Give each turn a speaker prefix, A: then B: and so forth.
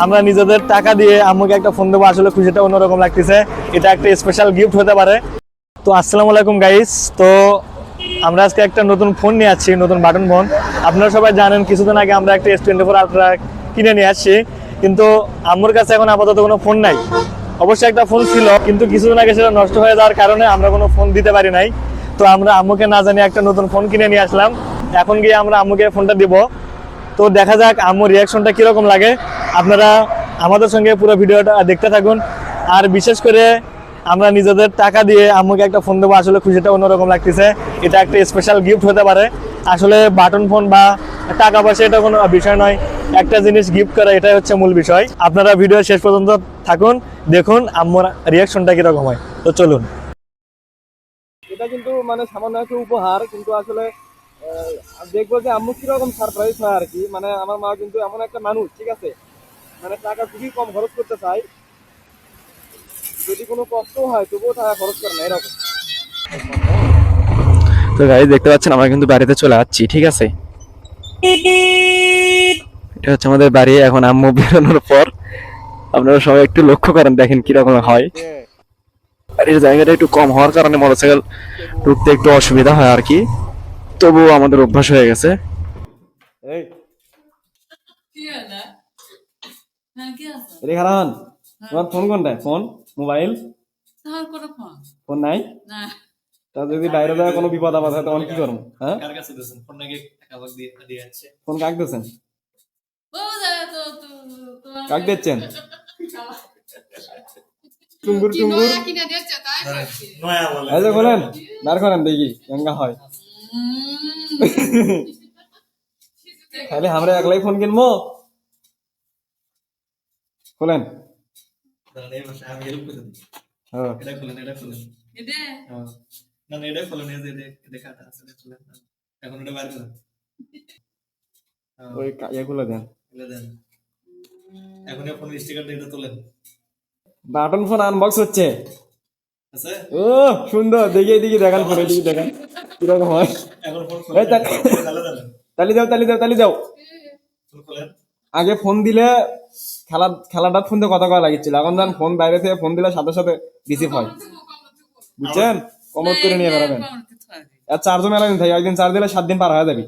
A: আমরা নিজেদের টাকা দিয়ে আম্মুকে একটা ফোন দেবো, আসলে খুশিটা অন্যরকম লাগতেছে। এটা একটা স্পেশাল গিফট হতে পারে। তো আসসালামু আলাইকুম গাইস। তো আমরা আজকে একটা নতুন ফোন নিয়ে আসছি, নতুন বাটন ফোন। আপনারা সবাই জানেন কিছুদিন আগে আমরা একটা S24 আলট্রা কিনে নিয়ে আসছি, কিন্তু আম্মুর কাছে এখন আপাতত কোনো ফোন নাই। অবশ্যই একটা ফোন ছিল, কিন্তু কিছুদিন আগে সেটা নষ্ট হয়ে যাওয়ার কারণে আমরা কোনো ফোন দিতে পারি নাই। তো আমরা আম্মুকে না জানিয়ে একটা নতুন ফোন কিনে নিয়ে আসলাম। এখন গিয়ে আমরা আম্মুকে ফোনটা দিব। তো দেখা যাক আম্মুর রিয়াকশনটা কিরকম লাগে। আপনারা আমাদের সঙ্গে পুরো ভিডিওটা দেখতে থাকুন। আর বিশেষ করে আমরা নিজেদের টাকা দিয়ে আম্মুকে একটা ফোন দেবো, আসলে খুশিটা অন্যরকম লাগতেছে। এটা একটা স্পেশাল গিফট হতে পারে। আসলে বাটন ফোন বা টাকা পয়সা এটা কোনো বিষয় নয়, একটা জিনিস গিফট করা এটাই হচ্ছে মূল বিষয়। আপনারা ভিডিও শেষ পর্যন্ত থাকুন, দেখুন আম্মুর রিয়াকশনটা কিরকম হয়। তো চলুন।
B: এটা কিন্তু মানে সামান্য একটা উপহার, কিন্তু আসলে দেখবো যে আম্মু কিরকম সারপ্রাইজ হয় আর কি। মানে আমার মা কিন্তু এমন একটা মানুষ, ঠিক আছে, মানে টাকা খুবই কম খরচ করতে চায়, যদি কোনো কষ্ট হয় তবুও টাকা খরচ করে না এরকম।
C: তো গাইস দেখতে পাচ্ছেন আমরা কিন্তু বাড়িতে চলে যাচ্ছি, ঠিক আছে। এটা হচ্ছে আমাদের বাড়ি। এখন আম্মু বেরোনোর পর আপনারা সবাই একটু লক্ষ্য করেন, দেখেন কিরকম হয়। বাড়ির জায়গাটা একটু কম হওয়ার কারণে মোটরসাইকেল ঢুকতে একটু অসুবিধা হয় আর কি, তবুও আমাদের অভ্যাস হয়ে গেছে।
B: এই
D: কি হলো? হ্যাঁ, কি আছে?
B: রে খারান, তোমার ফোন কোনটা? ফোন, মোবাইল
D: তোর কোনো ফোন?
B: ফোন নাই?
D: না।
B: তা যদি বাইরে যায় কোনো বিপদ আপদ হয় তখন কি করবো? হ্যাঁ,
A: কার কাছে দিয়েছেন ফোন? নাকি কাগজ দিয়ে দিয়ে আছে?
B: ফোন কাক দিচ্ছেন?
D: ও যায় তো তোমার
B: কাক দিচ্ছেন? টুঙ্গুর টুঙ্গুর
D: কিনে দিয়েছে তাই বলছি।
A: নয়া বলে
B: এই যে বলেন, বার করেন দেখি গঙ্গা হয়। তাহলে আমরা একলাই ফোন কিনবো? খোলেন।
A: এই মাসে আমি হেল্প করে দিই।
B: হ্যাঁ,
A: এটা খুলেন, এটা খুলেন।
D: এদে
A: হ্যাঁ। না না, এটা খুলেন, এই যে এটা কাটা আছে, এটা খুলেন। এখন এটা বার করেন।
B: ওই ইয়েগুলো দেন।
A: এগুলো দেন। এখন এই ফোন স্টিকারটা এটা তোলেন।
B: বাটন ফোন আনবক্স হচ্ছে।
A: আছে?
B: ও সুন্দর, দেখি এদিকে দেখান, ফোন এদিকে দেখান কিরকম হয়।
A: এখন ফোন
B: এই
A: খুলেন।
B: তালি-
A: ভালো জানেন।
B: তালি দাও, তালি দাও, তালি দাও।
A: ফোন খুলেন।
B: আগে ফোন দিলে খেলাটা ফোন দিয়ে কথা কয়া লাগিছিল, এখন যখন ফোন বাইরে থেকে ফোন দিলে সাথে সাথে রিসিভ হয়, বুঝছেন? কমত করে নিয়ে বেড়াবেন। আর চার্জও মেলা দিন থাকে, একদিন চার্জ দিলে 7 দিন পার হয়ে যাবি।